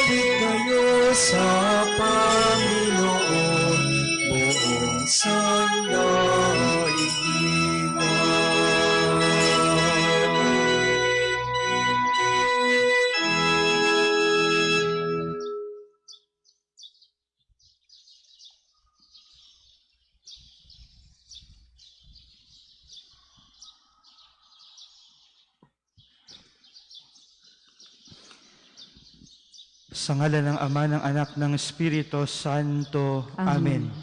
kayo sa Panginoon buong sandaigdigan. Sa ngalan ng Ama, ng Anak, ng Espiritu Santo. Amen.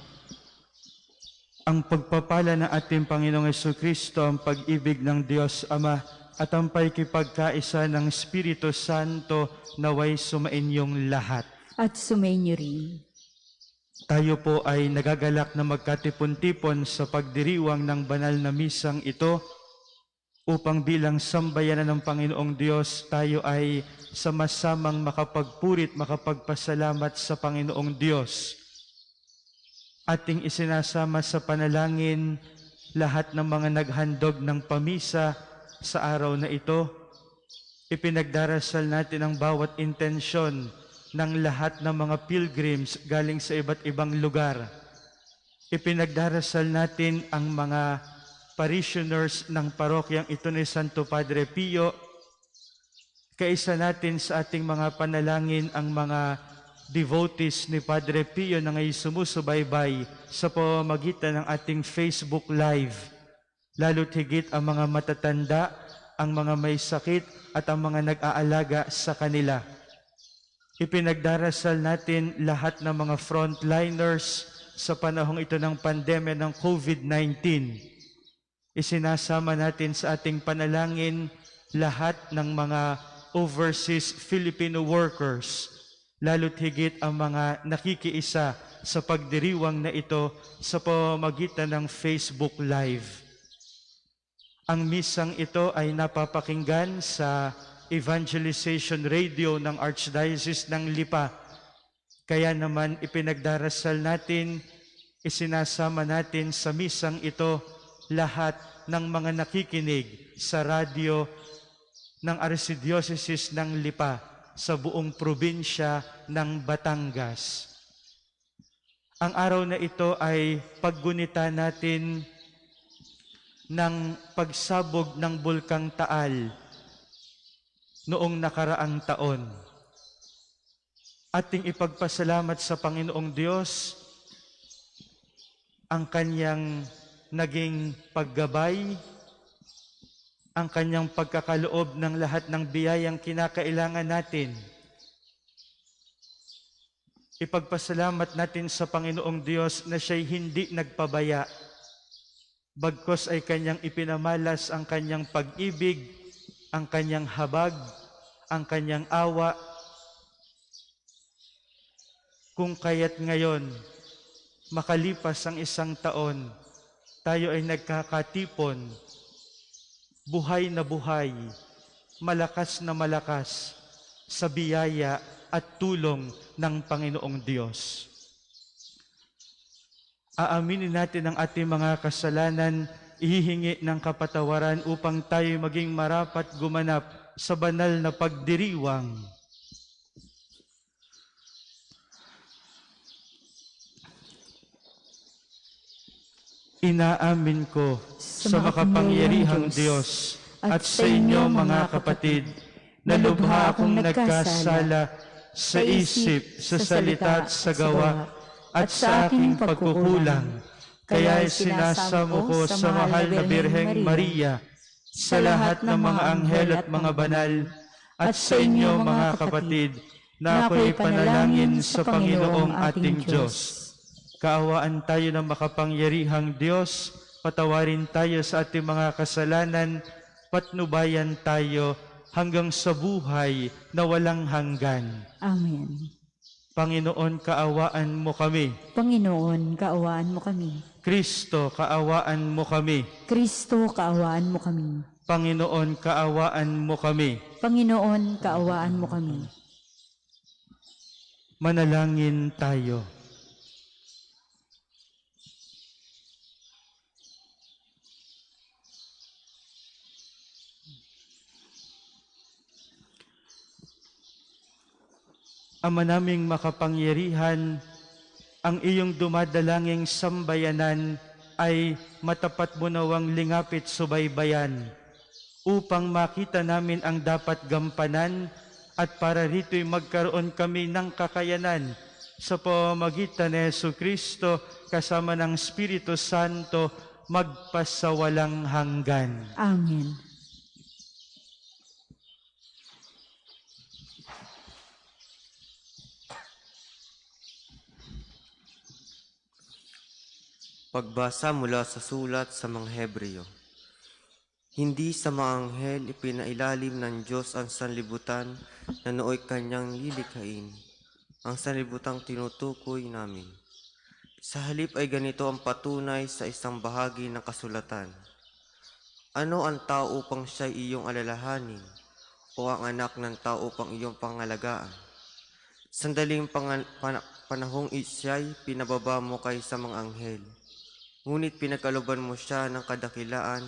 Ang pagpapala ng ating Panginoong Jesucristo, ang pag-ibig ng Diyos Ama, at ang pakikipagkaisa ng Espiritu Santo naway sumainyong lahat. At sumainyo rin. Tayo po ay nagagalak na magkatipon-tipon sa pagdiriwang ng banal na misang ito upang bilang sambayanan ng Panginoong Diyos, tayo ay sama-samang makapagpurit, makapagpasalamat sa Panginoong Diyos. Ating isinasama sa panalangin lahat ng mga naghandog ng pamisa sa araw na ito. Ipinagdarasal natin ang bawat intensyon ng lahat ng mga pilgrims galing sa iba't ibang lugar. Ipinagdarasal natin ang mga parishioners ng parokyang ito ni Santo Padre Pio. Kaisa natin sa ating mga panalangin ang mga devotees ni Padre Pio na ngayon sumusubaybay sa pamamagitan ng ating Facebook Live. Lalo't higit ang mga matatanda, ang mga may sakit at ang mga nag-aalaga sa kanila. Ipinagdarasal natin lahat ng mga frontliners sa panahong ito ng pandemya ng COVID-19. Isinasama natin sa ating panalangin lahat ng mga overseas Filipino workers, lalo't higit ang mga nakikiisa sa pagdiriwang na ito sa pamamagitan ng Facebook Live. Ang misang ito ay napapakinggan sa Evangelization Radio ng Archdiocese ng Lipa. Kaya naman ipinagdarasal natin, isinasama natin sa misang ito lahat ng mga nakikinig sa radyo ng Archdiocese ng Lipa sa buong probinsya ng Batangas. Ang araw na ito ay paggunita natin ng pagsabog ng Bulkang Taal noong nakaraang taon. Ating ipagpasalamat sa Panginoong Diyos ang kanyang naging paggabay, ang kanyang pagkakaloob ng lahat ng biyayang kinakailangan natin. Ipagpasalamat natin sa Panginoong Diyos na siya'y hindi nagpabaya, bagkos ay kanyang ipinamalas ang kanyang pag-ibig, ang kanyang habag, ang kanyang awa, kung kaya't ngayon, makalipas ang isang taon, tayo ay nagkakatipon, buhay na buhay, malakas na malakas, sa biyaya at tulong ng Panginoong Diyos. Aaminin natin ang ating mga kasalanan, ihihingi ng kapatawaran upang tayo maging marapat gumanap sa banal na pagdiriwang. Inaamin ko sa makapangyarihang Diyos at sa inyo mga kapatid na lubha akong nagkasala sa isip, sa salita at sa gawa at sa aking pagkukulang. Kaya sinasamo ko sa mahal na Birheng Maria, sa lahat ng mga anghel at mga banal, at sa inyo mga kapatid na ako'y panalangin sa Panginoong ating Diyos. Kaawaan tayo ng makapangyarihang Diyos, patawarin tayo sa ating mga kasalanan, patnubayan tayo hanggang sa buhay na walang hanggan. Amen. Panginoon, kaawaan mo kami. Panginoon, kaawaan mo kami. Kristo, kaawaan mo kami. Kristo, kaawaan mo kami. Panginoon, kaawaan mo kami. Panginoon, kaawaan mo kami. Manalangin tayo. Ama naming makapangyarihan, ang iyong dumadalanging sambayanan ay matapat mo nawang lingapit subaybayan upang makita namin ang dapat gampanan at para rito'y magkaroon kami ng kakayanan sa pamamagitan ni Jesucristo kasama ng Espiritu Santo magpasawalang hanggan. Amen. Pagbasa mula sa sulat sa mga Hebreo. Hindi sa mga anghel ipinailalim ng Diyos ang sanlibutan na nooy kanyang lilikhain, ang sanlibutang tinutukoy namin. Sa halip ay ganito ang patunay sa isang bahagi ng kasulatan. Ano ang tao upang siya'y iyong alalahanin, o ang anak ng tao upang iyong pangalagaan? Sandaling panahong siya'y pinababa mo kaysa mga anghel, ngunit pinagkalooban mo siya ng kadakilaan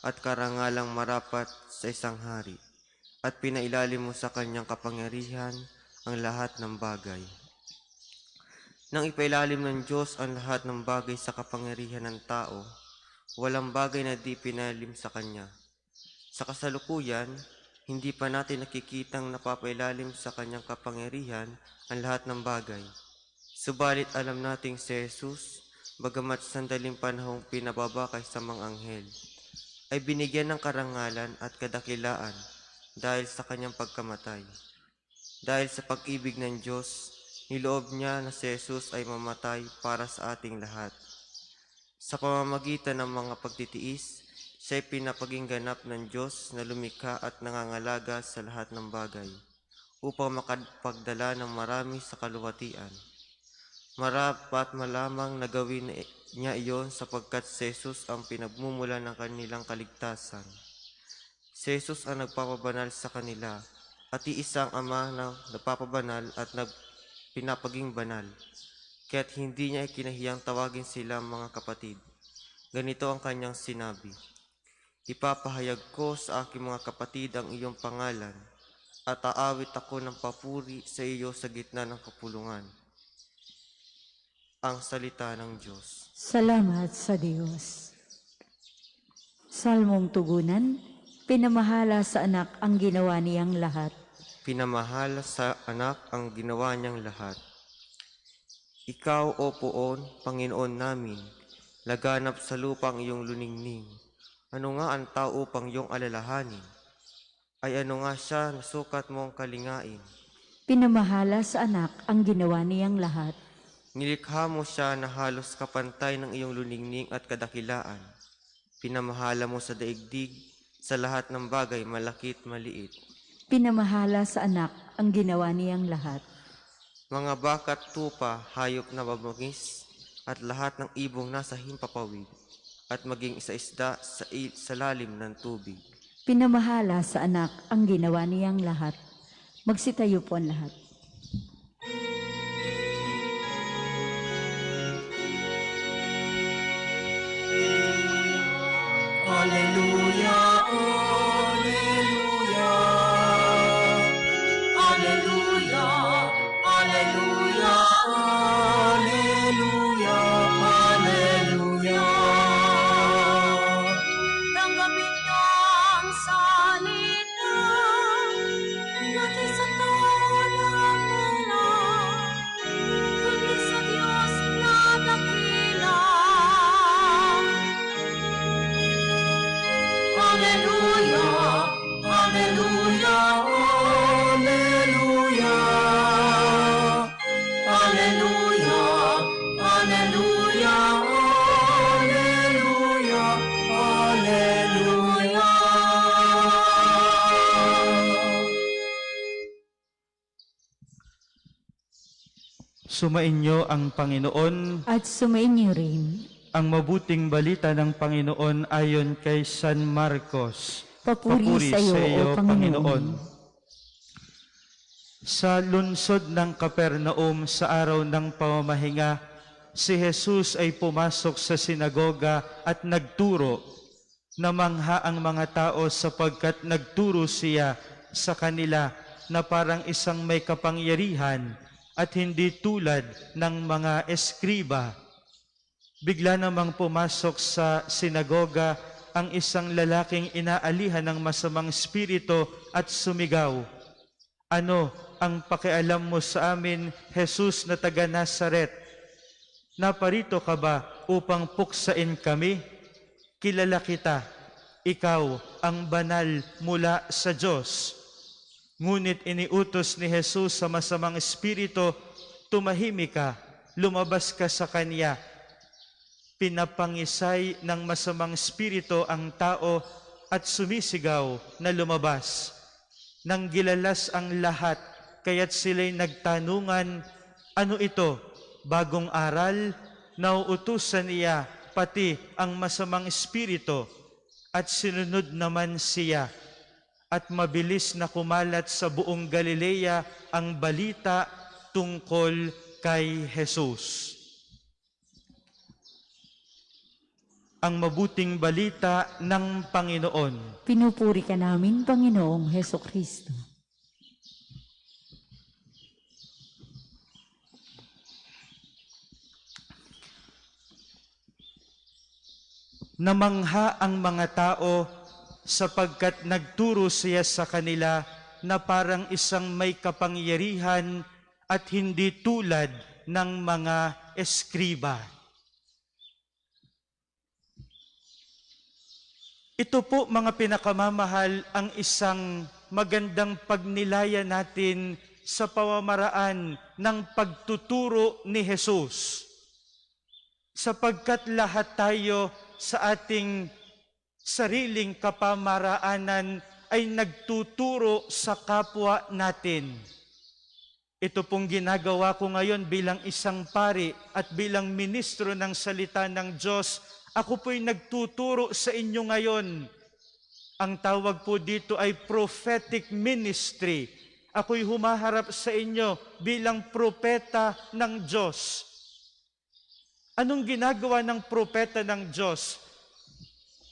at karangalang marapat sa isang hari, at pinailalim mo sa kanyang kapangyarihan ang lahat ng bagay. Nang ipailalim ng Diyos ang lahat ng bagay sa kapangyarihan ng tao, walang bagay na di pinailalim sa kanya. Sa kasalukuyan, hindi pa natin nakikitang napapailalim sa kanyang kapangyarihan ang lahat ng bagay. Subalit alam nating si Jesus, bagamat sandaling panahong pinababa kaysa mga anghel, ay binigyan ng karangalan at kadakilaan dahil sa kanyang pagkamatay. Dahil sa pag-ibig ng Diyos, niloob niya na si Jesus ay mamatay para sa ating lahat. Sa pamamagitan ng mga pagtitiis, siya ay pinapagingganap ng Diyos na lumikha at nangangalaga sa lahat ng bagay, upang makapagdala ng marami sa kaluwatian. Marapat malamang na gawin niya iyon sapagkat si Jesus ang pinagmumula ng kanilang kaligtasan. Si Jesus ang nagpapabanal sa kanila at iisang Ama na nagpapabanal at pinapaging banal. Kaya't hindi niya ikinahiyang tawagin sila mga kapatid. Ganito ang kanyang sinabi, "Ipapahayag ko sa aking mga kapatid ang iyong pangalan at aawit ako ng papuri sa iyo sa gitna ng kapulungan." Ang salita ng Diyos. Salamat sa Diyos. Salmong tugunan, pinamahala sa anak ang ginawa niyang lahat. Pinamahala sa anak ang ginawa niyang lahat. Ikaw, O Poon, Panginoon namin, laganap sa lupa ang iyong luningning. Ano nga ang tao upang iyong alalahanin? Ay ano nga siya na sukat mong kalingain? Pinamahala sa anak ang ginawa niyang lahat. Nilikha mo siya na halos kapantay ng iyong luningning at kadakilaan. Pinamahala mo sa daigdig, sa lahat ng bagay malakit maliit. Pinamahala sa anak ang ginawa niyang lahat. Mga bakat tupa, hayop na babangis, at lahat ng ibong nasa himpapawid, at maging isa-isda sa lalim ng tubig. Pinamahala sa anak ang ginawa niyang lahat. Magsitayo po ang lahat. Alleluia, alleluia, alleluia, alleluia, alleluia, alleluia. Tanggapin niyo ang salita, natin sa tawanan mula, kundi sa Diyos na dakila. Alleluia, alleluia, alleluia, alleluia, alleluia, alleluia, alleluia. Sumainyo ang Panginoon. At sumainyo rin. Ang mabuting balita ng Panginoon ayon kay San Marcos. Papuri sa iyo, O Panginoon. Sa lungsod ng Capernaum sa araw ng pamamahinga, si Jesus ay pumasok sa sinagoga at nagturo. Namangha ang mga tao sapagkat nagturo siya sa kanila na parang isang may kapangyarihan at hindi tulad ng mga eskriba. Bigla namang pumasok sa sinagoga ang isang lalaking inaalihan ng masamang espiritu at sumigaw, "Ano ang pakialam mo sa amin, Jesus na taga Nazaret? Naparito ka ba upang puksain kami? Kilala kita, ikaw ang banal mula sa Diyos." Ngunit iniutos ni Jesus sa masamang espiritu, "Tumahimik ka, lumabas ka sa kanya." Pinapangisay ng masamang espiritu ang tao at sumisigaw na lumabas. Nang gilalas ang lahat, kaya't sila'y nagtanungan, "Ano ito? Bagong aral?" Nauutusan niya pati ang masamang espiritu at sinunod naman siya. At mabilis na kumalat sa buong Galilea ang balita tungkol kay Jesus. Ang mabuting balita ng Panginoon. Pinupuri ka namin, Panginoong Hesukristo. Namangha ang mga tao sapagkat nagturo siya sa kanila na parang isang may kapangyarihan at hindi tulad ng mga eskriba. Ito po, mga pinakamamahal, ang isang magandang pagnilaya natin sa pamamaraan ng pagtuturo ni Jesus. Sapagkat lahat tayo sa ating sariling kapamaraanan ay nagtuturo sa kapwa natin. Ito pong ginagawa ko ngayon bilang isang pari at bilang ministro ng salita ng Diyos. Ako po'y nagtuturo sa inyo ngayon. Ang tawag po dito ay prophetic ministry. Ako'y humaharap sa inyo bilang propeta ng Diyos. Anong ginagawa ng propeta ng Diyos?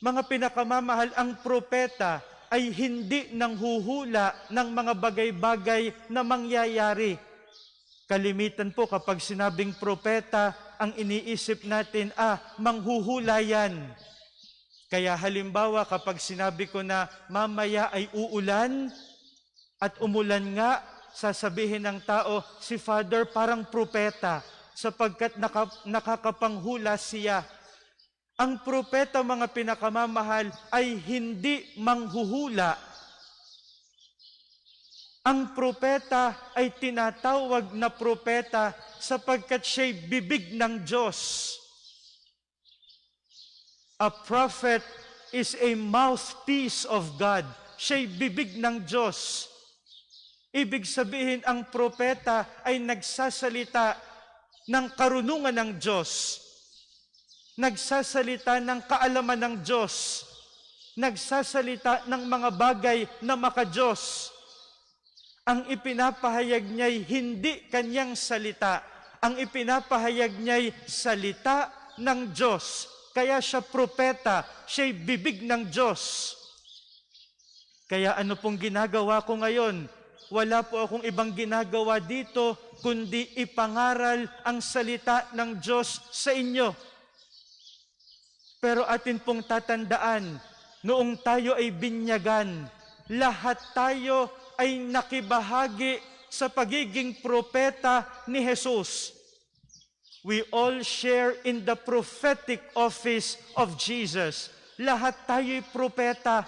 Mga pinakamamahal, ang propeta ay hindi nanghuhula ng mga bagay-bagay na mangyayari. Kalimitan po kapag sinabing propeta, ang iniisip natin, manghuhula yan. Kaya halimbawa kapag sinabi ko na mamaya ay uulan at umulan nga, sasabihin ng tao, si Father parang propeta sapagkat nakakapanghula siya. Ang propeta, mga pinakamamahal, ay hindi manghuhula. Ang propeta ay tinatawag na propeta sapagkat siya'y bibig ng Diyos. A prophet is a mouthpiece of God. Siya'y bibig ng Diyos. Ibig sabihin, ang propeta ay nagsasalita ng karunungan ng Diyos. Nagsasalita ng kaalaman ng Diyos. Nagsasalita ng mga bagay na maka-Diyos. Ang ipinapahayag niya'y hindi kanyang salita. Ang ipinapahayag niya'y salita ng Diyos. Kaya siya propeta, siya'y bibig ng Diyos. Kaya ano pong ginagawa ko ngayon? Wala po akong ibang ginagawa dito, kundi ipangaral ang salita ng Diyos sa inyo. Pero atin pong tatandaan, noong tayo ay binyagan, lahat tayo ay nakibahagi sa pagiging propeta ni Jesus. We all share in the prophetic office of Jesus. Lahat tayo'y propeta.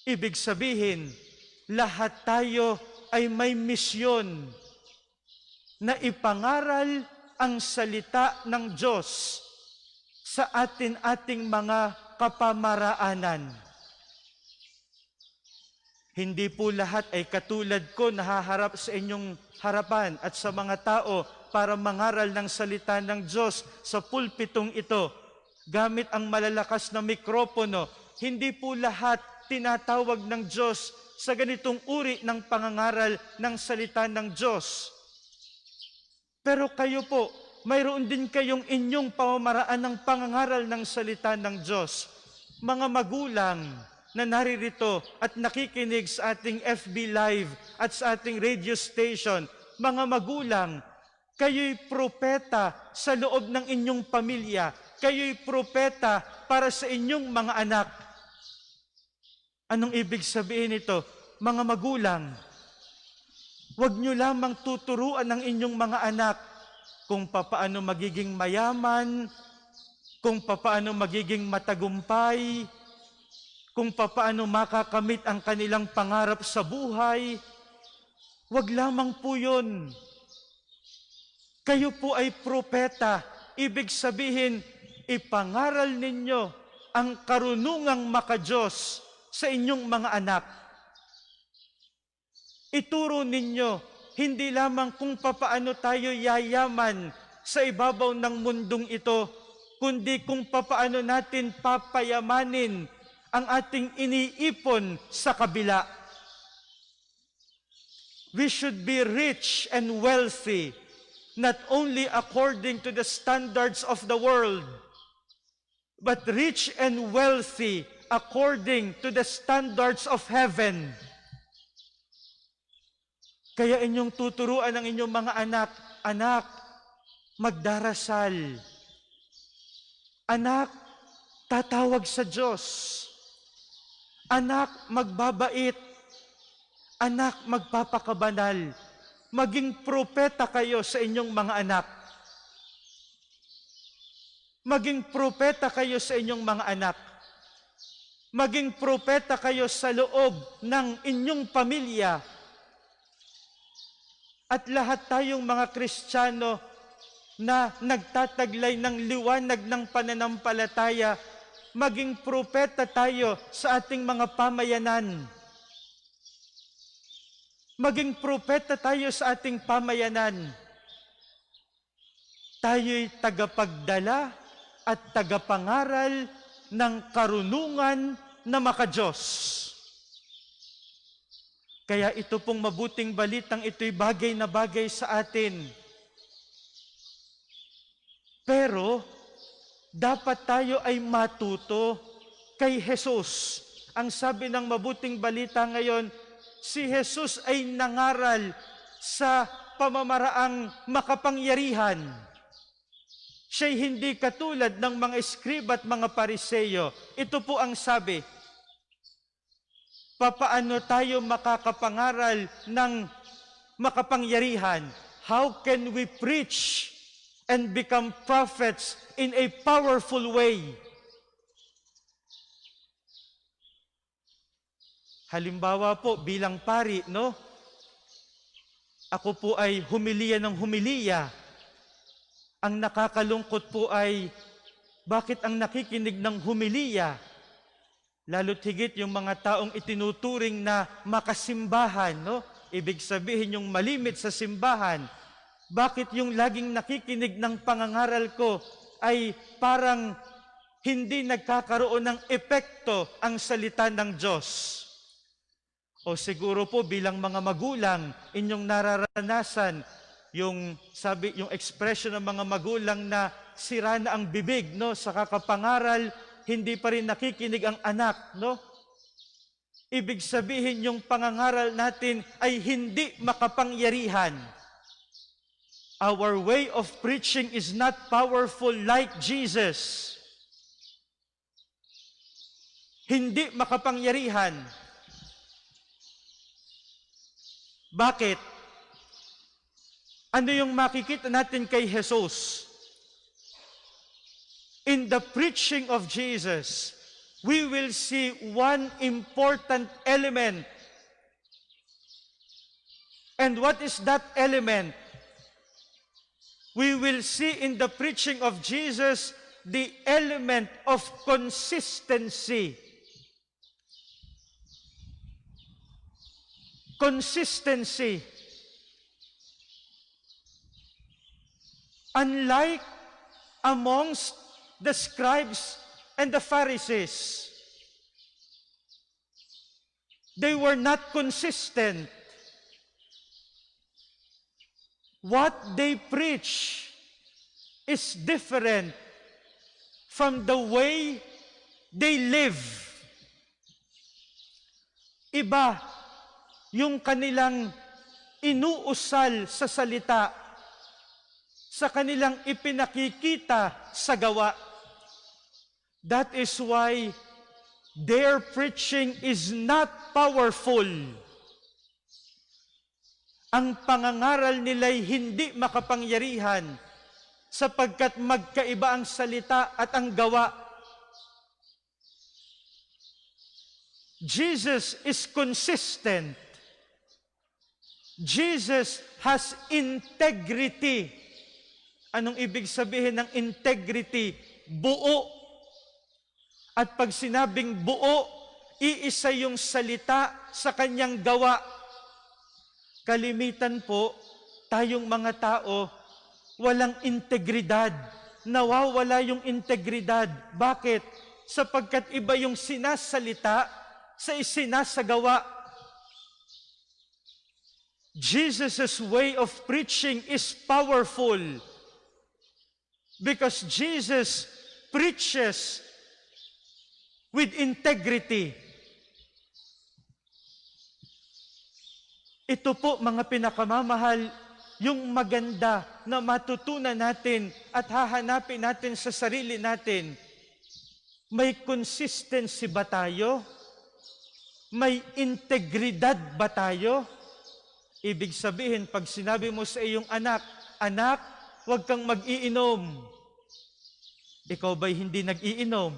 Ibig sabihin, lahat tayo ay may misyon na ipangaral ang salita ng Diyos sa ating mga kapamaraanan. Hindi po lahat ay katulad ko nahaharap sa inyong harapan at sa mga tao para mangaral ng salita ng Diyos sa pulpitong ito gamit ang malalakas na mikropono. Hindi po lahat tinatawag ng Diyos sa ganitong uri ng pangangaral ng salita ng Diyos. Pero kayo po, mayroon din kayong inyong pamamaraan ng pangangaral ng salita ng Diyos. Mga magulang na naririto at nakikinig sa ating FB Live at sa ating radio station, mga magulang, kayo'y propeta sa loob ng inyong pamilya. Kayo'y propeta para sa inyong mga anak. Anong ibig sabihin nito? Mga magulang, huwag niyo lamang tuturuan ng inyong mga anak kung papaano magiging mayaman, kung papaano magiging matagumpay, kung papaano makakamit ang kanilang pangarap sa buhay. Huwag lamang po yun. Kayo po ay propeta. Ibig sabihin, ipangaral ninyo ang karunungang makadiyos sa inyong mga anak. Ituro ninyo, hindi lamang kung papaano tayo yayaman sa ibabaw ng mundong ito, kundi kung papaano natin papayamanin ang ating iniipon sa kabila. We should be rich and wealthy, not only according to the standards of the world, but rich and wealthy according to the standards of heaven. Kaya inyong tuturuan ang inyong mga anak, anak, magdarasal. Anak, tatawag sa Diyos. Anak, magbabait. Anak, magpapakabanal. Maging propeta kayo sa inyong mga anak. Maging propeta kayo sa inyong mga anak. Maging propeta kayo sa loob ng inyong pamilya. At lahat tayong mga Kristiyano na nagtataglay ng liwanag ng pananampalataya, maging propeta tayo sa ating mga pamayanan. Maging propeta tayo sa ating pamayanan. Tayo'y tagapagdala at tagapangaral ng karunungan na makadiyos. Kaya ito pong mabuting balitang ito'y bagay na bagay sa atin. Pero, dapat tayo ay matuto kay Jesus. Ang sabi ng mabuting balita ngayon, si Jesus ay nangaral sa pamamaraang makapangyarihan. Siya'y hindi katulad ng mga eskriba at mga pariseyo. Ito po ang sabi, papaano tayo makakapangaral ng makapangyarihan? How can we preach and become prophets in a powerful way? Halimbawa po, bilang pari, no? Ako po ay humiliya ng humiliya. Ang nakakalungkot po ay, bakit ang nakikinig ng humiliya? Lalo't higit yung mga taong itinuturing na makasimbahan, no? Ibig sabihin yung malimit sa simbahan. Bakit yung laging nakikinig ng pangangaral ko ay parang hindi nagkakaroon ng epekto ang salita ng Diyos? O siguro po bilang mga magulang, inyong nararanasan yung expression ng mga magulang na sira na ang bibig, no, sa kakapangaral, hindi pa rin nakikinig ang anak, no? Ibig sabihin yung pangangaral natin ay hindi makapangyarihan. Our way of preaching is not powerful like Jesus. Hindi makapangyarihan. Bakit? Ano yung makikita natin kay Jesus? In the preaching of Jesus, we will see one important element. And what is that element? We will see in the preaching of Jesus the element of consistency. Consistency. Unlike amongst the scribes and the Pharisees, they were not consistent. What they preach is different from the way they live. Iba yung kanilang inuusal sa salita, sa kanilang ipinakikita sa gawa. That is why their preaching is not powerful. Ang pangangaral nila'y hindi makapangyarihan sapagkat magkaiba ang salita at ang gawa. Jesus is consistent. Jesus has integrity. Anong ibig sabihin ng integrity? Buo. At pag sinabing buo, iisa yung salita sa kanyang gawa. Kalimitan po, tayong mga tao, walang integridad. Nawawala yung integridad. Bakit? Sapagkat iba yung sinasalita sa isinasagawa. Jesus' way of preaching is powerful because Jesus preaches with integrity. Ito po, mga pinakamamahal, yung maganda na matutunan natin at hahanapin natin sa sarili natin. May consistency ba tayo? May integridad ba tayo? Ibig sabihin, pag sinabi mo sa iyong anak, anak, huwag kang mag-iinom. Ikaw ba'y hindi nag-iinom?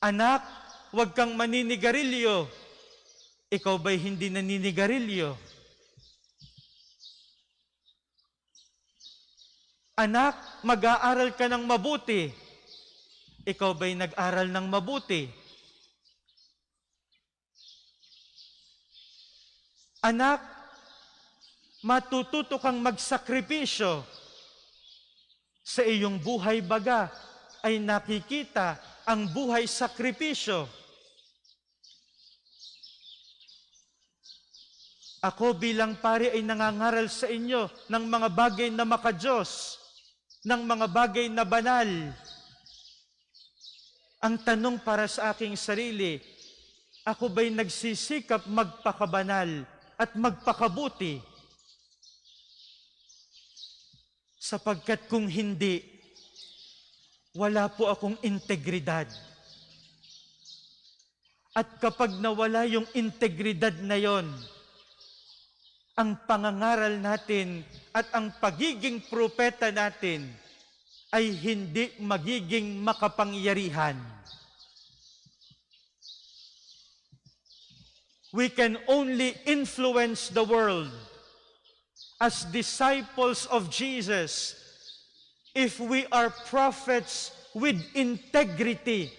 Anak, huwag kang maninigarilyo. Ikaw ba'y hindi naninigarilyo? Anak, mag-aaral ka ng mabuti. Ikaw ba'y nag-aral ng mabuti? Anak, matututo kang magsakripisyo. Sa iyong buhay baga ay nakikita ang buhay sakripisyo. Ako bilang pari ay nangangaral sa inyo ng mga bagay na makadiyos, ng mga bagay na banal. Ang tanong para sa aking sarili, ako ba'y nagsisikap magpakabanal at magpakabuti? Sapagkat kung hindi, wala po akong integridad. At kapag nawala yung integridad na yon, ang pangangaral natin at ang pagiging propeta natin ay hindi magiging makapangyarihan. We can only influence the world as disciples of Jesus if we are prophets with integrity.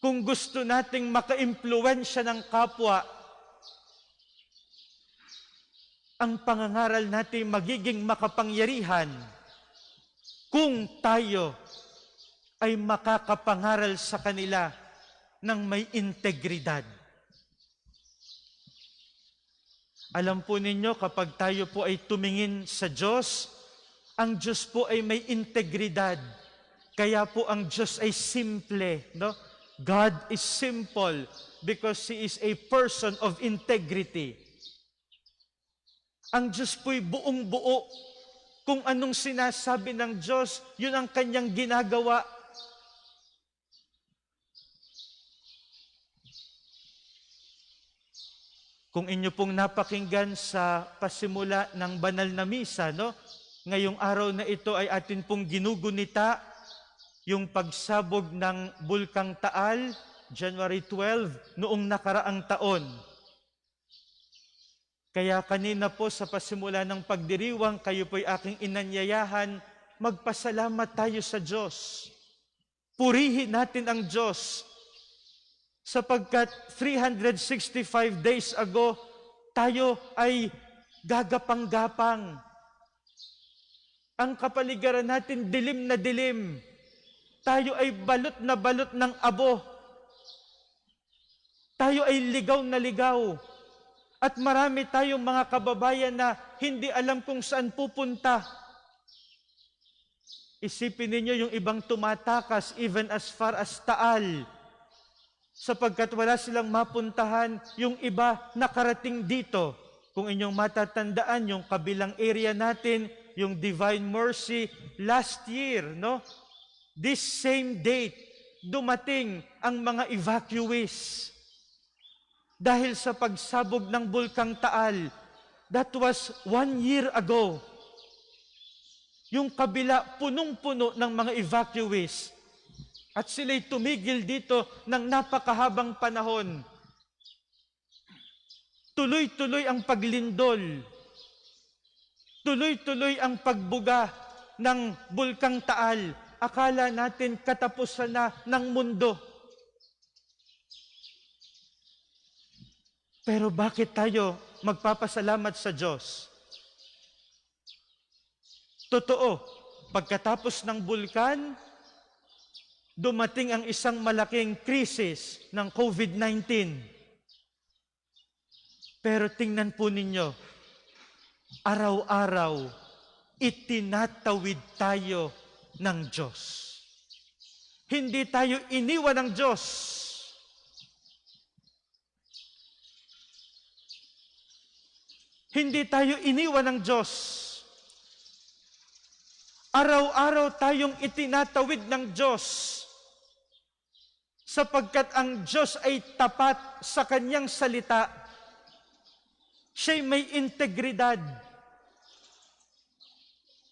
Kung gusto nating maka-impluwensya ng kapwa, ang pangangaral natin magiging makapangyarihan kung tayo ay makakapangaral sa kanila ng may integridad. Alam po ninyo, kapag tayo po ay tumingin sa Diyos, ang Diyos po ay may integridad. Kaya po ang Diyos ay simple. No? God is simple because He is a person of integrity. Ang Diyos po'y buong buo. Kung anong sinasabi ng Diyos, yun ang kanyang ginagawa. Kung inyo pong napakinggan sa pasimula ng banal na misa, no? Ngayong araw na ito ay atin pong ginugunita yung pagsabog ng Bulkang Taal, January 12, noong nakaraang taon. Kaya kanina po sa pasimula ng pagdiriwang, kayo po'y aking inanyayahan, magpasalamat tayo sa Diyos. Purihin natin ang Diyos. Sapagkat 365 days ago, tayo ay gagapang-gapang. Ang kapaligiran natin dilim na dilim. Tayo ay balot na balot ng abo. Tayo ay ligaw na ligaw. At marami tayong mga kababayan na hindi alam kung saan pupunta. Isipin ninyo yung ibang tumatakas even as far as Taal. sapagkat wala silang mapuntahan. Yung iba nakarating dito. Kung inyong matatandaan, yung kabilang area natin, yung Divine Mercy, last year, no? This same date, dumating ang mga evacuees. Dahil sa pagsabog ng Bulkang Taal, that was 1 year ago. Yung kabila, punong-puno ng mga evacuees. At sila'y tumigil dito ng napakahabang panahon. Tuloy-tuloy ang paglindol. Tuloy-tuloy ang pagbuga ng Bulkang Taal. Akala natin katapusan na ng mundo. Pero bakit tayo magpapasalamat sa Diyos? Totoo, pagkatapos ng bulkan, dumating ang isang malaking krisis ng COVID-19. Pero tingnan po ninyo, araw-araw, itinatawid tayo ng Diyos. Hindi tayo iniwan ng Diyos. Hindi tayo iniwan ng Diyos. Araw-araw tayong itinatawid ng Diyos sapagkat ang Diyos ay tapat sa Kanyang salita. Siya'y may integridad.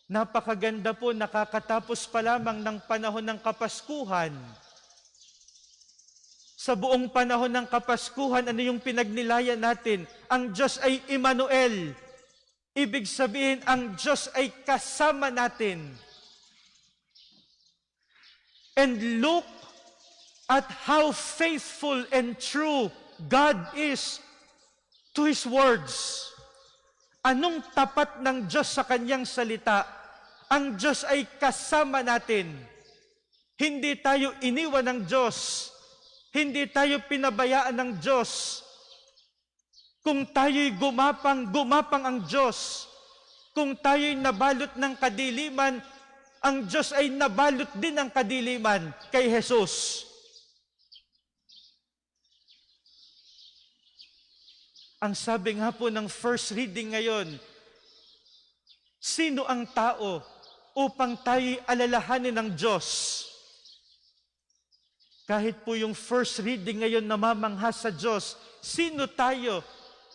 Napakaganda po, nakakatapos pa lamang ng panahon ng Kapaskuhan. Sa buong panahon ng Kapaskuhan, ano yung pinagnilayan natin? Ang Diyos ay Immanuel. Ibig sabihin, ang Diyos ay kasama natin. And look at how faithful and true God is to His words. Anong tapat ng Diyos sa Kanyang salita? Ang Diyos ay kasama natin. Hindi tayo iniwan ng Diyos. Hindi tayo pinabayaan ng Diyos. Kung tayo'y gumapang, gumapang ang Diyos. Kung tayo'y nabalot ng kadiliman, ang Diyos ay nabalot din ng kadiliman kay Jesus. Ang sabi nga po ng first reading ngayon, sino ang tao upang tayo'y alalahanin ng Diyos? Kahit po yung first reading ngayon namamangha sa Diyos, sino tayo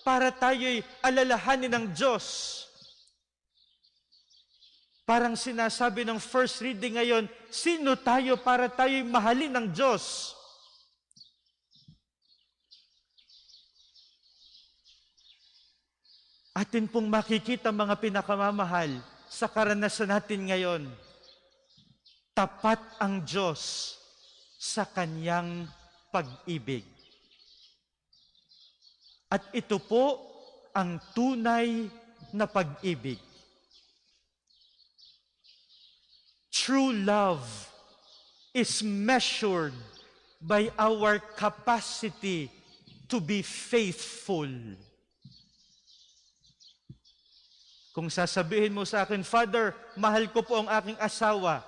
para tayo'y alalahanin ng Diyos? Parang sinasabi ng first reading ngayon, sino tayo para tayo'y mahalin ng Diyos? Atin pong makikita mga pinakamamahal sa karanasan natin ngayon. Tapat ang Diyos sa Kanyang pag-ibig. At ito po ang tunay na pag-ibig. True love is measured by our capacity to be faithful. Kung sasabihin mo sa akin, Father, mahal ko po ang aking asawa,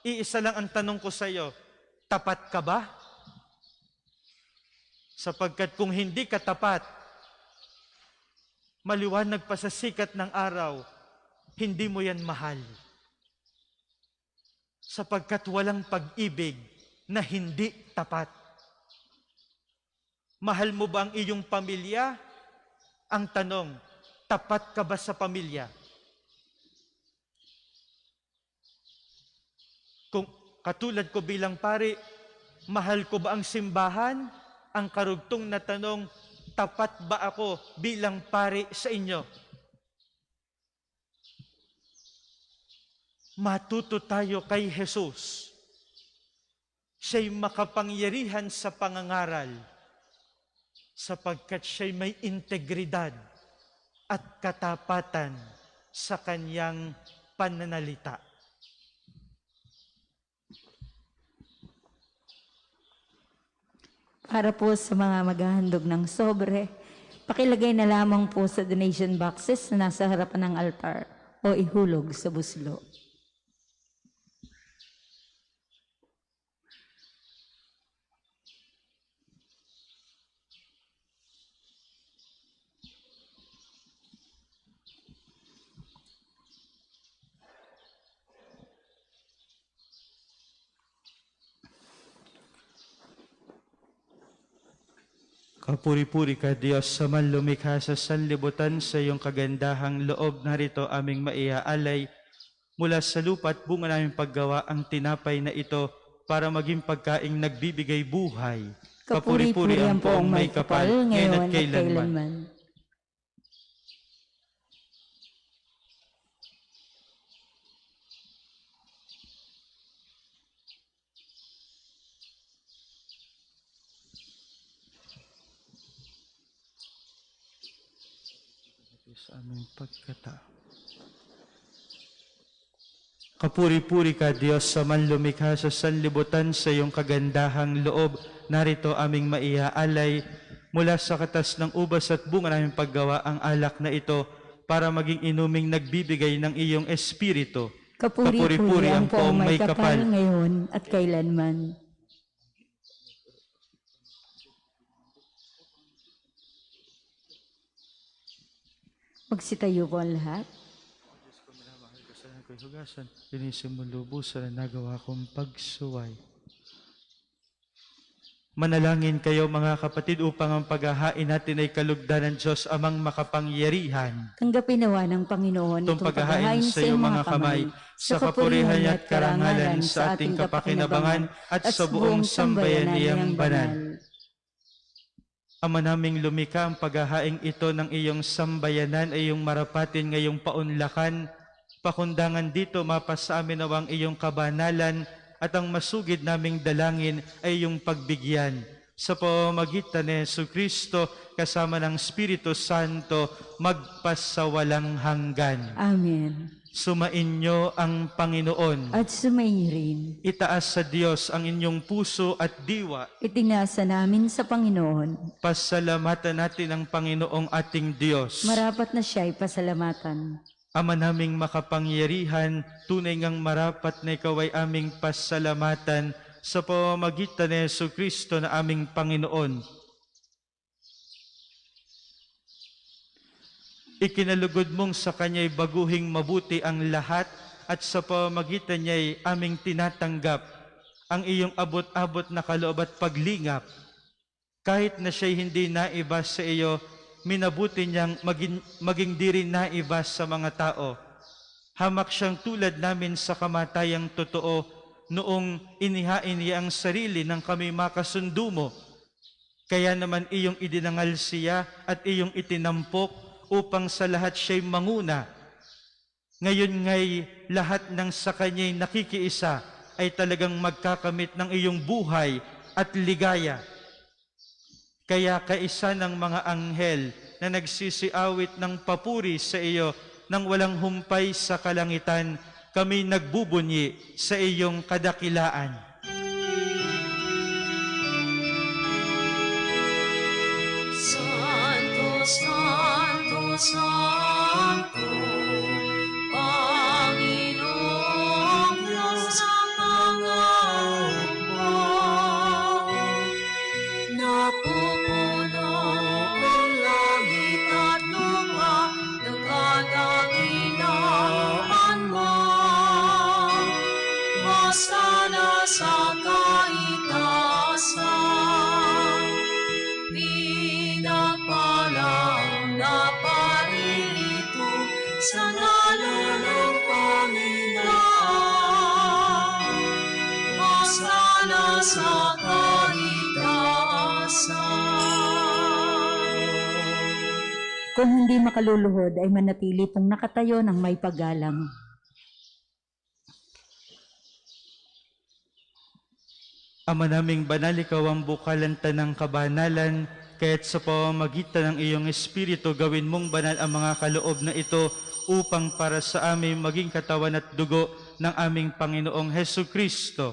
iisa lang ang tanong ko sa iyo, tapat ka ba? Sapagkat kung hindi ka tapat, maliwanag pa sa sikat ng araw, hindi mo yan mahal. Sapagkat walang pag-ibig na hindi tapat. Mahal mo ba ang iyong pamilya? Ang tanong, tapat ka ba sa pamilya? Kung katulad ko bilang pari, mahal ko ba ang simbahan? Ang karugtong na tanong, tapat ba ako bilang pari sa inyo? Matuto tayo kay Jesus. Siya'y makapangyarihan sa pangangaral sapagkat siya'y may integridad at katapatan sa kanyang pananalita. Para po sa mga maghahandog ng sobre, pakilagay na lamang po sa donation boxes na nasa harapan ng altar o ihulog sa buslo. Kapuri-puri ka, Diyos, sa manlumikha sa sanlibutan, sa iyong kagandahang loob, narito aming maiaalay mula sa lupa at bunga naming paggawa ang tinapay na ito para maging pagkaing nagbibigay buhay. Kapuri-puri ang poong may kapal, ngayon at kailanman. Sa aming pagkatao. Kapuri-puri ka, Diyos, sa manlumikha sa sanlibutan, sa iyong kagandahang loob, narito aming maiaalay mula sa katas ng ubas at bunga naming paggawa ang alak na ito para maging inuming nagbibigay ng iyong espiritu. Kapuri-puri ang poong may kapal, ngayon at kailanman. Magsitayo po ang lahat. Diyos ko, minamahal ko sa ko'y hugasan. Linisin mo lubusan na nagawa kong pagsuway. Manalangin kayo mga kapatid upang ang paghahain natin ay kalugdan ng Diyos amang makapangyarihan. Tanggapin nawa ng Panginoon Itong paghahain sa iyong mga kamay, sa kapurihan at karangalan sa ating kapakinabangan at sa buong sambayan niyang banal. Ama naming lumikha, ang paghahaing ito ng iyong sambayanan ay iyong marapatin ngayong paunlakan. Pakundangan dito, mapas sa amin nawang iyong kabanalan at ang masugid naming dalangin ay iyong pagbigyan. Sa pamamagitan ni Jesucristo kasama ng Espiritu Santo, magpasawalang hanggan. Amen. Sumainyo ang Panginoon. At sumainyo rin. Itaas sa Diyos ang inyong puso at diwa. Itinasa namin sa Panginoon. Pasalamatan natin ang Panginoong ating Diyos. Marapat na siya'y pasalamatan. Ama naming makapangyarihan, tunay ngang marapat na ikaw ay aming pasalamatan sa pamamagitan ni Jesucristo na aming Panginoon. Ikinalugod mong sa Kanya'y baguhing mabuti ang lahat at sa pamamagitan niya'y aming tinatanggap ang iyong abot-abot na kaloob at paglingap. Kahit na siya'y hindi naiba sa iyo, minabuti niyang maging di rin naiba sa mga tao. Hamak siyang tulad namin sa kamatayang totoo noong inihain niya ang sarili ng kami makasundo mo. Kaya naman iyong idinangal siya at iyong itinampok upang sa lahat siya'y manguna. Ngayon nga'y lahat ng sa Kanya'y nakikiisa ay talagang magkakamit ng iyong buhay at ligaya. Kaya kaisa ng mga anghel na nagsisiawit ng papuri sa iyo nang walang humpay sa kalangitan, kami nagbubunyi sa iyong kadakilaan. Santo, Santo, Santo, Panginoong Diyos ng mga hukbo, napupuno ang langit at lupa ng kadakilaan mo. Hosana sa kaitaasan, pinagpalang naparirito sa ngalan ng Panginoon. Hosana sa kaitaasan. Kung hindi makaluluhod ay manatili pong nakatayo ng may paggalang. Ama naming banal, ikaw ang bukalanta ng kabanalan, kaya't sa pamamagitan ng iyong Espiritu, gawin mong banal ang mga kaloob na ito upang para sa amin maging katawan at dugo ng aming Panginoong Hesukristo.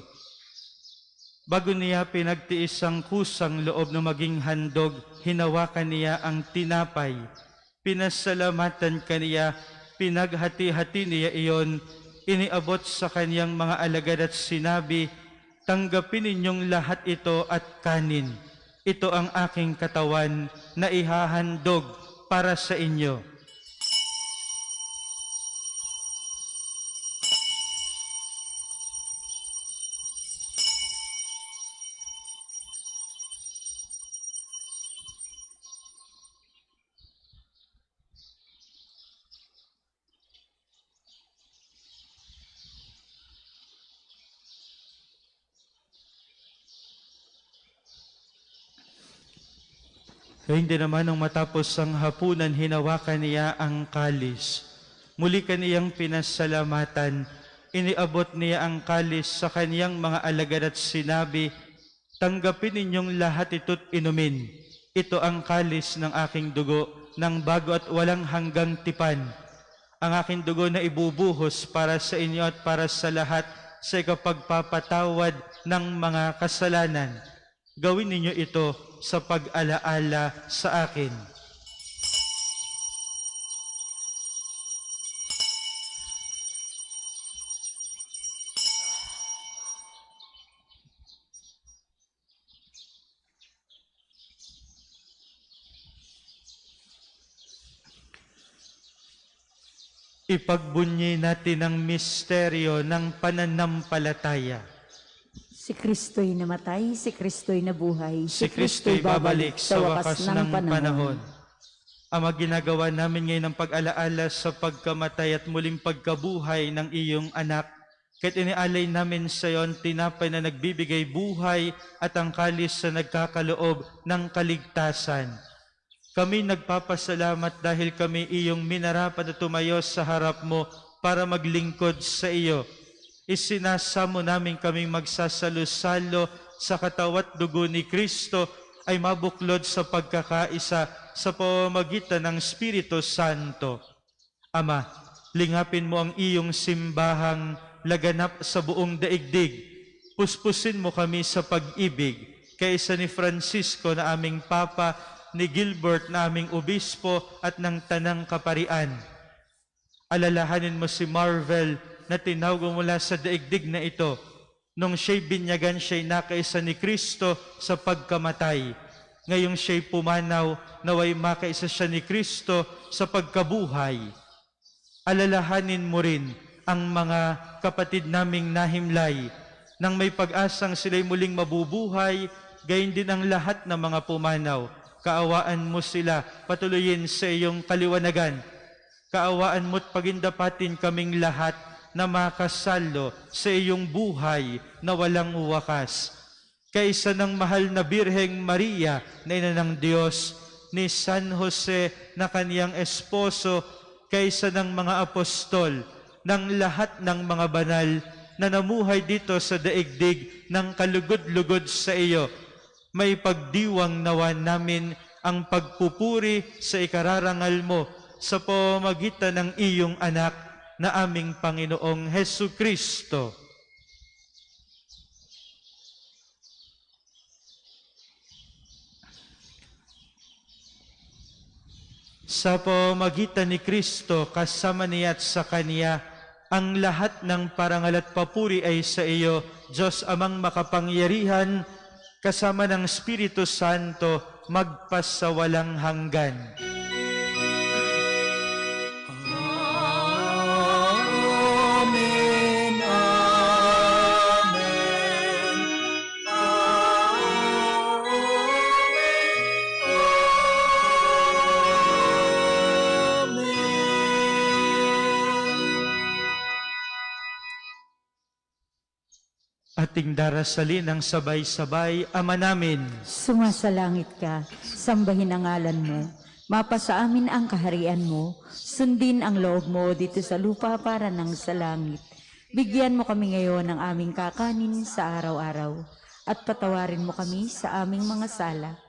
Bago niya pinagtiis ang kusang loob na maging handog, hinawakan niya ang tinapay. Pinasalamatan kaniya, pinaghati-hati niya iyon, iniabot sa kanyang mga alagad at sinabi, tanggapin ninyong lahat ito at kanin. Ito ang aking katawan na ihahandog para sa inyo. Hindi naman nung matapos ang hapunan, hinawakan niya ang kalis. Muli kaniyang pinasalamatan, iniabot niya ang kalis sa kaniyang mga alagad at sinabi, "Tanggapin ninyong lahat ito't inumin. Ito ang kalis ng aking dugo, ng bago at walang hanggang tipan. Ang aking dugo na ibubuhos para sa inyo at para sa lahat sa ikapagpapatawad ng mga kasalanan. Gawin ninyo ito sa pag-alaala sa akin." Ipagbunyi natin ang misteryo ng pananampalataya. Si Kristo'y namatay, si Kristo'y nabuhay, Si Kristo'y babalik sa wakas ng panahon. Ama, ginagawa namin ngayon ang pag-alaala sa pagkamatay at muling pagkabuhay ng iyong anak. Kahit inialay namin sa iyo ang tinapay na nagbibigay buhay at ang kalis na nagkakaloob ng kaligtasan. Kami nagpapasalamat dahil kami iyong minarapat at tumayo sa harap mo para maglingkod sa iyo. Isinasamo namin kaming magsasalo-salo sa katawat dugo ni Kristo ay mabuklod sa pagkakaisa sa pamamagitan ng Espiritu Santo. Ama, lingapin mo ang iyong simbahang laganap sa buong daigdig. Puspusin mo kami sa pag-ibig, kaysa ni Francisco na aming Papa, ni Gilbert na aming Obispo at ng Tanang Kaparian. Alalahanin mo si Marvel na tinawag mula sa daigdig na ito. Nung siya'y binyagan, siya'y nakaisa ni Kristo sa pagkamatay. Ngayong siya'y pumanaw, naway makaisa siya ni Kristo sa pagkabuhay. Alalahanin mo rin ang mga kapatid naming nahimlay, nang may pag-asang sila'y muling mabubuhay, gayon din ang lahat ng mga pumanaw. Kaawaan mo sila, patuloyin sa iyong kaliwanagan. Kaawaan mo't pagindapatin kaming lahat na makasalo sa iyong buhay na walang wakas. Kaysa ng mahal na Birheng Maria na ina ng Diyos, ni San Jose na kaniyang esposo, kaysa ng mga apostol, ng lahat ng mga banal na namuhay dito sa daigdig ng kalugod-lugod sa iyo, may pagdiwang nawa namin ang pagpupuri sa ikararangal mo sa pamamagitan ng iyong anak na aming Panginoong Hesu Kristo. Sa pamamagitan ni Kristo, kasama niya at sa Kaniya, ang lahat ng parangal at papuri ay sa iyo, Diyos Amang makapangyarihan, kasama ng Espiritu Santo, magpasawalang hanggan. Amen, amen, Ating darasalin ng sabay-sabay, Ama namin, Sumasalangit ka, sambahin ang ngalan mo. Mapasa amin ang kaharian mo. Sundin ang loob mo dito sa lupa para ng sa langit. Bigyan mo kami ngayon ng aming kakanin sa araw-araw. At patawarin mo kami sa aming mga sala,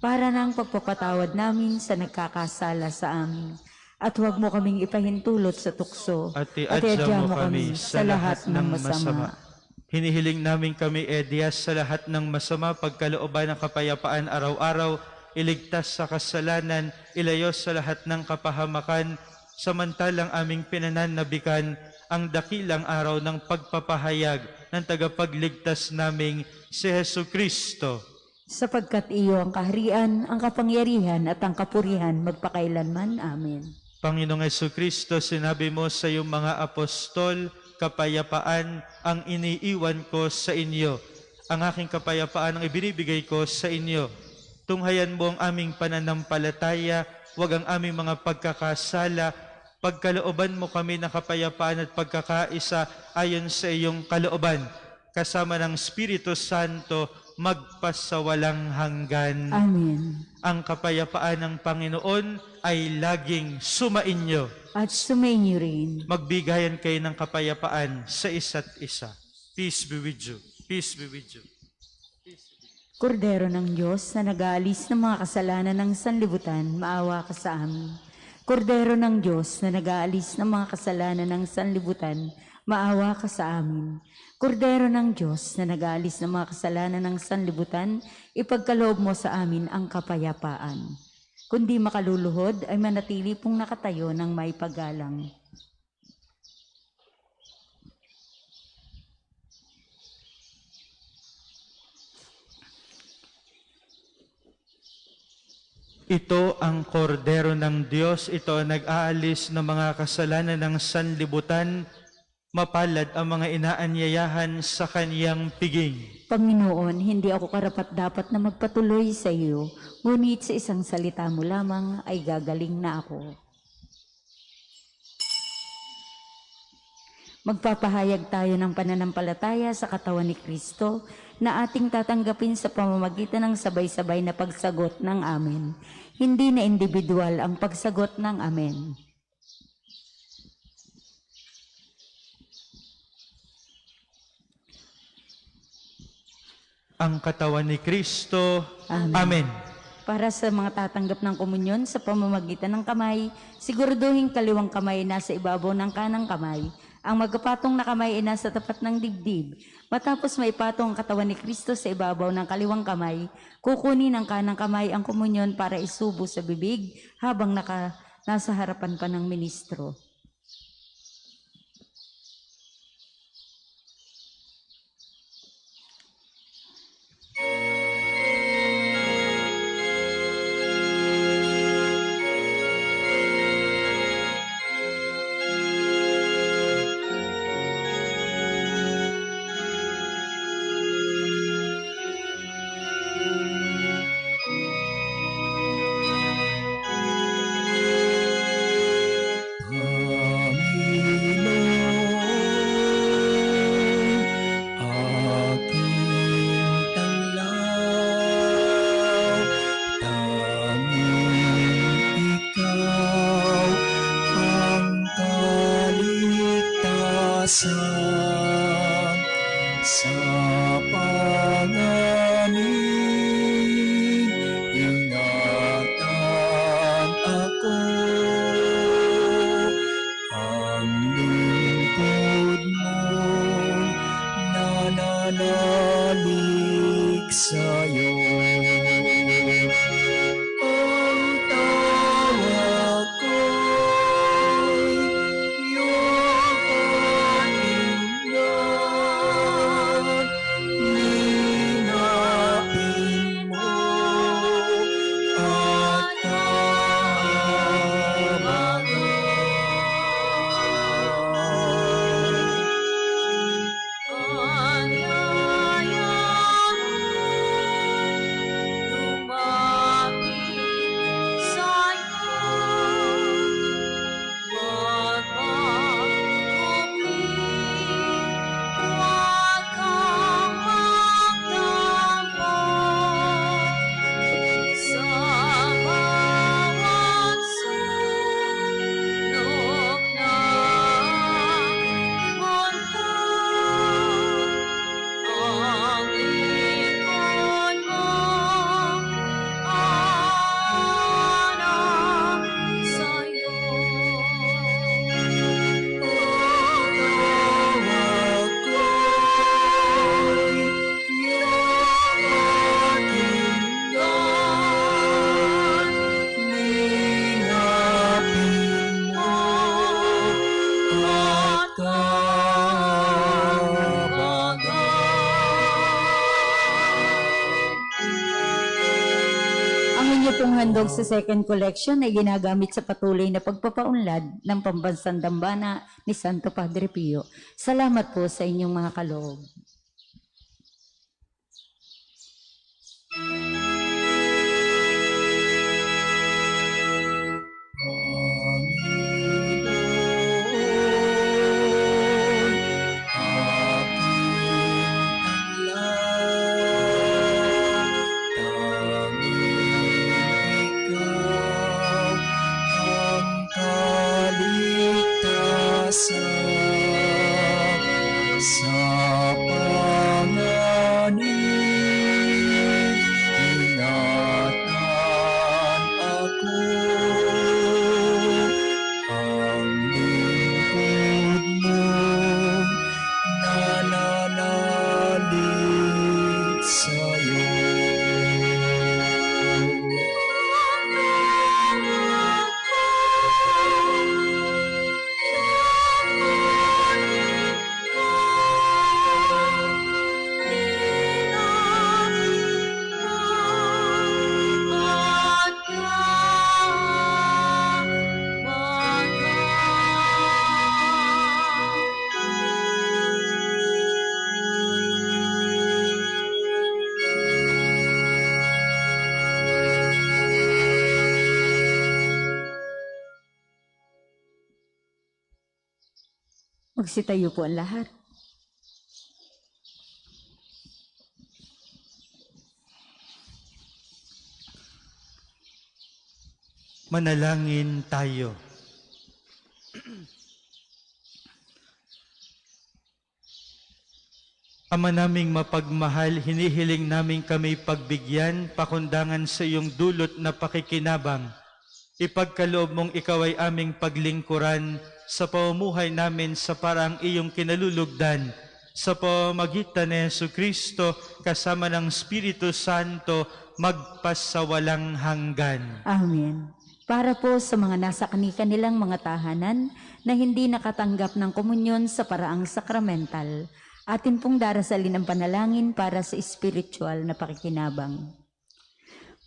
para ng pagpapatawad namin sa nagkakasala sa amin. At huwag mo kaming ipahintulot sa tukso. at iadya mo kami sa lahat ng masama. Hinihiling namin kami, Dias, sa lahat ng masama, pagkalooban ng kapayapaan araw-araw, iligtas sa kasalanan, ilayo sa lahat ng kapahamakan, samantalang aming pinananabikan ang dakilang araw ng pagpapahayag ng tagapagligtas naming si Hesu Kristo. Sapagkat iyo ang kaharian, ang kapangyarihan at ang kapurihan magpakailanman. Amen. Panginoong Hesu Kristo, sinabi mo sa iyong mga apostol, kapayapaan ang iniiwan ko sa inyo. Ang aking kapayapaan ang ibinibigay ko sa inyo. Tunghayan mo ang aming pananampalataya, huwag ang aming mga pagkakasala. Pagkalooban mo kami ng kapayapaan at pagkakaisa ayon sa iyong kalooban. Kasama ng Espiritu Santo, magpasawalang hanggan. Amen. Ang kapayapaan ng Panginoon ay laging sumainyo. At sumainyo rin. Magbigayan kayo ng kapayapaan sa isa't isa. Peace be with you. Peace be with you. Kordero ng Diyos na nag-aalis ng mga kasalanan ng sanlibutan, maawa ka sa amin. Kordero ng Diyos na nag-aalis ng mga kasalanan ng sanlibutan, maawa ka sa amin. Kordero ng Diyos na nag-aalis ng mga kasalanan ng sanlibutan, ipagkaloob mo sa amin ang kapayapaan. Kundi makaluluhod ay manatili pong nakatayo ng may paggalang. Ito ang kordero ng Diyos, ito ang nag-aalis ng mga kasalanan ng sanlibutan, mapalad ang mga inaanyayahan sa kaniyang piging. Panginoon, hindi ako karapat-dapat na magpatuloy sa iyo, ngunit sa isang salita mo lamang ay gagaling na ako. Magpapahayag tayo ng pananampalataya sa katawan ni Kristo na ating tatanggapin sa pamamagitan ng sabay-sabay na pagsagot ng amen. Hindi na individual ang pagsagot ng amen. Ang katawan ni Kristo. Amen. Amen. Para sa mga tatanggap ng komunyon sa pamamagitan ng kamay, siguraduhin kaliwang kamay nasa ibabaw ng kanang kamay. Ang magkapatong na kamay ay nasa tapat ng dibdib. Matapos maipatong ang katawan ni Kristo sa ibabaw ng kaliwang kamay, kukunin ng kanang kamay ang komunyon para isubo sa bibig habang nasa harapan pa ng ministro. Sa panganin, ingatan ako, ang lingkod mo, nananalig sa'yo. Ang tawa ko'y iyong pakinggan, linapin mo at taabangan. Anyayang lumapit sa'yo, magpapakupli, huwag kang magtampo. Sa bawat sulok ng mundo, ang lingkod mo aanap sa'yo. Ang tawag ko'y iyong pakinggan, linapin mo at taabangan. Ang inyo pong handog sa second collection ay ginagamit sa patuloy na pagpapaunlad ng pambansang dambana ni Santo Padre Pio. Salamat po sa inyong mga kaloob. Panginoon, aking wasak sa panganib. Ingatan ako, ang lingkod mo nananalig sa'yo. Magsitayo po ang lahat. Manalangin tayo. Ama naming mapagmahal, hinihiling namin kami pagbigyan, pakundangan sa iyong dulot na pakikinabang. Ipagkaloob mong ikaw ay aming paglingkuran sa pamumuhay namin sa parang iyong kinalulugdan. Sa pamamagitan ni Jesucristo kasama ng Espiritu Santo magpasawalang hanggan. Amen. Para po sa mga nasa kanilang mga tahanan na hindi nakatanggap ng komunyon sa paraang sakramental, atin pong darasalin ang panalangin para sa spiritual na pakikinabang.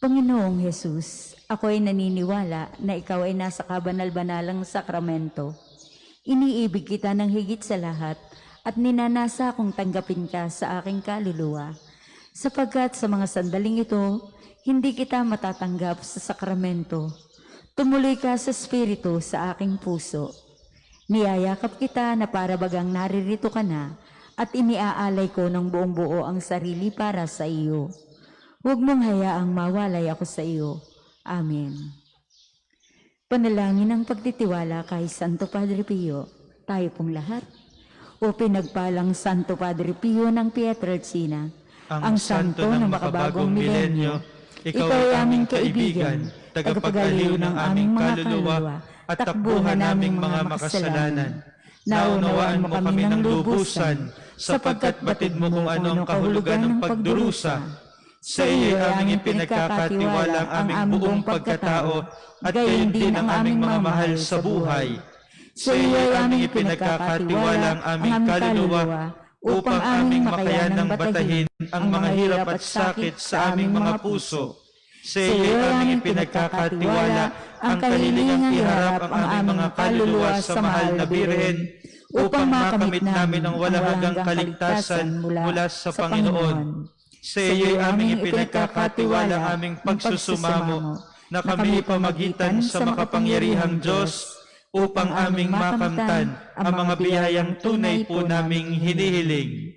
Panginoong Jesus, ako ay naniniwala na ikaw ay nasa kabanal-banalang sakramento. Iniibig kita ng higit sa lahat at ninanasa kong tanggapin ka sa aking kaluluwa. Sapagkat sa mga sandaling ito, hindi kita matatanggap sa sakramento. Tumuloy ka sa Espiritu sa aking puso. Niyayakap kita na para bagang naririto ka na at iniaalay ko ng buong buo ang sarili para sa iyo. Huwag mong hayaang mawalay ako sa iyo. Amen. Panalangin ng pagtitiwala kay Santo Padre Pio, tayo pong lahat. O pinagpalang Santo Padre Pio ng Pietrelcina, ang santo ng makabagong milenyo, ikaw ay aming kaibigan, tagapagaliw ng aming kaluluwa at takbuhan naming mga makasalanan. Naunawaan mo kami ng lubusan, sapagkat batid mo kung ano ang kahulugan ng pagdurusa. Sa iyo ay aming pinagkakatiwala ang aming buong pagkatao at gayon din ang aming mga mahal sa buhay. Sa iyo ay aming pinagkakatiwala ang aming kaluluwa upang aming makayanang batahin ang mga hirap at sakit sa aming mga puso. Sa iyo ay aming pinagkakatiwala ang kahilingang iharap ang aming mga kaluluwa sa mahal na Birhen upang makamit namin ang walang hanggang kaligtasan mula sa Panginoon. Sa iyo ay aming ipinagkakatiwala ang aming pagsusumamo na kami pamagitan sa makapangyarihang Diyos upang aming makamtan ang mga biyayang tunay po naming hinihiling.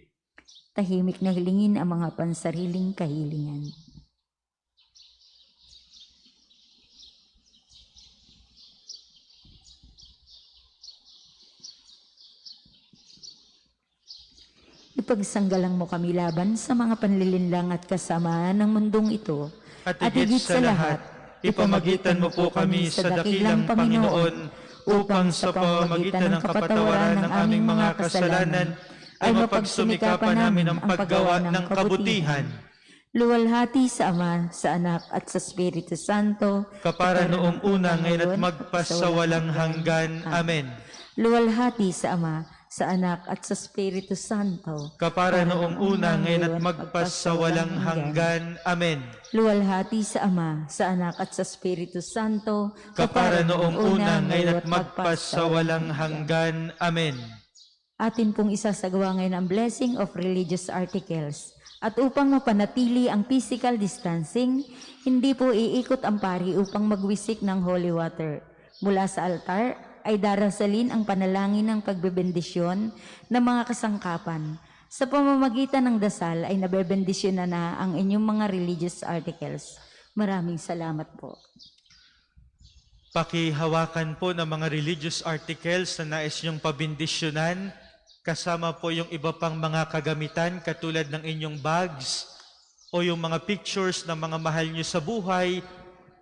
Tahimik na hilingin ang mga pansariling kahilingan. Ipagsanggalang mo kami laban sa mga panlilinlang at kasamaan ng mundong ito. At higit sa lahat, ipamagitan mo po kami sa dakilang Panginoon upang sa pamamagitan ng kapatawaran ng aming mga kasalanan ay mapagsumikapan namin ang paggawa ng kabutihan. Luwalhati sa Ama, sa Anak at sa Espiritu Santo, Kapara noong una, ngayon at magpasawalang hanggan. Amen. Luwalhati sa Ama, sa Anak at sa Espiritu Santo, Kapara noong una, ngayon at magpasawalang hanggan. Amen. Luwalhati sa Ama, sa Anak at sa Espiritu Santo, Kapara noong una, ngayon at magpasawalang hanggan. Amen. Atin pong isasagawa ngayon ang blessing of religious articles. At upang mapanatili ang physical distancing, hindi po iikot ang pari upang magwisik ng holy water. Mula sa altar ay darasalin ang panalangin ng pagbebendisyon ng mga kasangkapan. Sa pamamagitan ng dasal ay nabebendisyon na ang inyong mga religious articles. Maraming salamat po. Pakihawakan po ng mga religious articles na nais niyong pabindisyonan, kasama po yung iba pang mga kagamitan katulad ng inyong bags o yung mga pictures ng mga mahal niyo sa buhay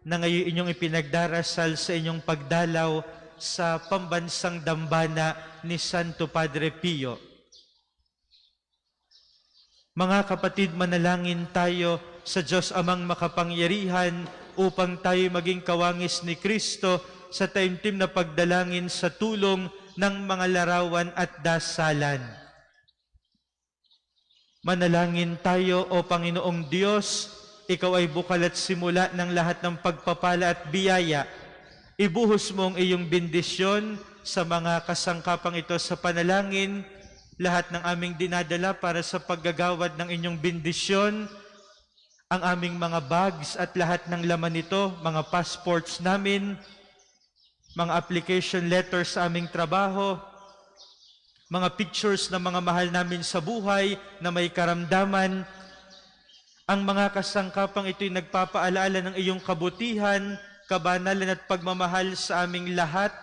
na ngayon inyong ipinagdarasal sa inyong pagdalaw sa pambansang dambana ni Santo Padre Pio. Mga kapatid, manalangin tayo sa Diyos Amang makapangyarihan upang tayo maging kawangis ni Kristo sa taimtim na pagdalangin sa tulong ng mga larawan at dasalan. Manalangin tayo, O Panginoong Diyos, Ikaw ay bukal at simula ng lahat ng pagpapala at biyaya. Ibuhos mo ang iyong bendisyon sa mga kasangkapang ito sa panalangin, lahat ng aming dinadala para sa paggagawad ng inyong bendisyon, ang aming mga bags at lahat ng laman nito, mga passports namin, mga application letters sa aming trabaho, mga pictures ng mga mahal namin sa buhay na may karamdaman. Ang mga kasangkapang ito'y nagpapaalaala ng iyong kabutihan, kabanalan at pagmamahal sa aming lahat,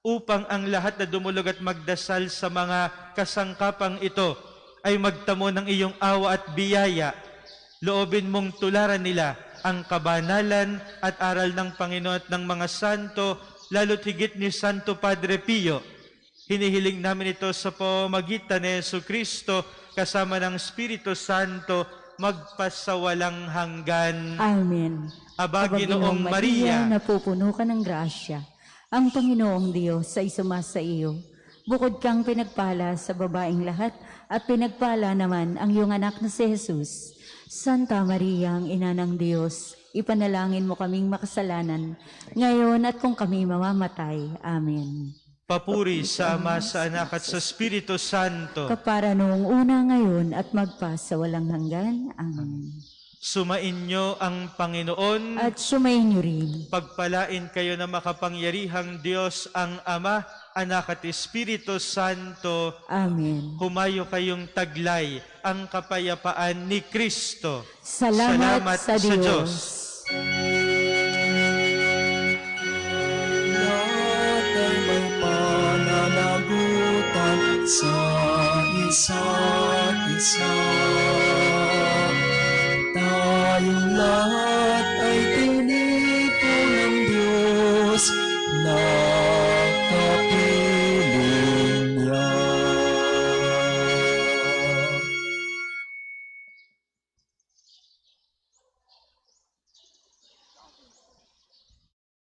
upang ang lahat na dumulog at magdasal sa mga kasangkapang ito ay magtamo ng iyong awa at biyaya. Loobin mong tularan nila ang kabanalan at aral ng Panginoon at ng mga santo, lalo't higit ni Santo Padre Pio. Hinihiling namin ito sa pamamagitan ni Jesucristo kasama ng Espiritu Santo magpasawalang hanggan. Amen. Aba, Ginoong Maria, napupuno ka ng grasya. Ang Panginoong Diyos ay sumasa iyo. Bukod kang pinagpala sa babaeng lahat at pinagpala naman ang iyong anak na si Jesus. Santa Maria, ang Ina ng Diyos, ipanalangin mo kaming makasalanan, ngayon at kung kami mamamatay. Amen. papuri sa Ama, sa Anak at sa Espiritu Santo. Kapara noong una, ngayon at magpa sa walang hanggan. Amen. Sumainyo ang Panginoon. At sumainyo rin. Pagpalain kayo na makapangyarihang Diyos ang Ama, Anak at Espiritu Santo. Amen. Humayo kayong taglay ang kapayapaan ni Kristo. Salamat sa Diyos. Lahat ay may pananagutan sa isa't isa.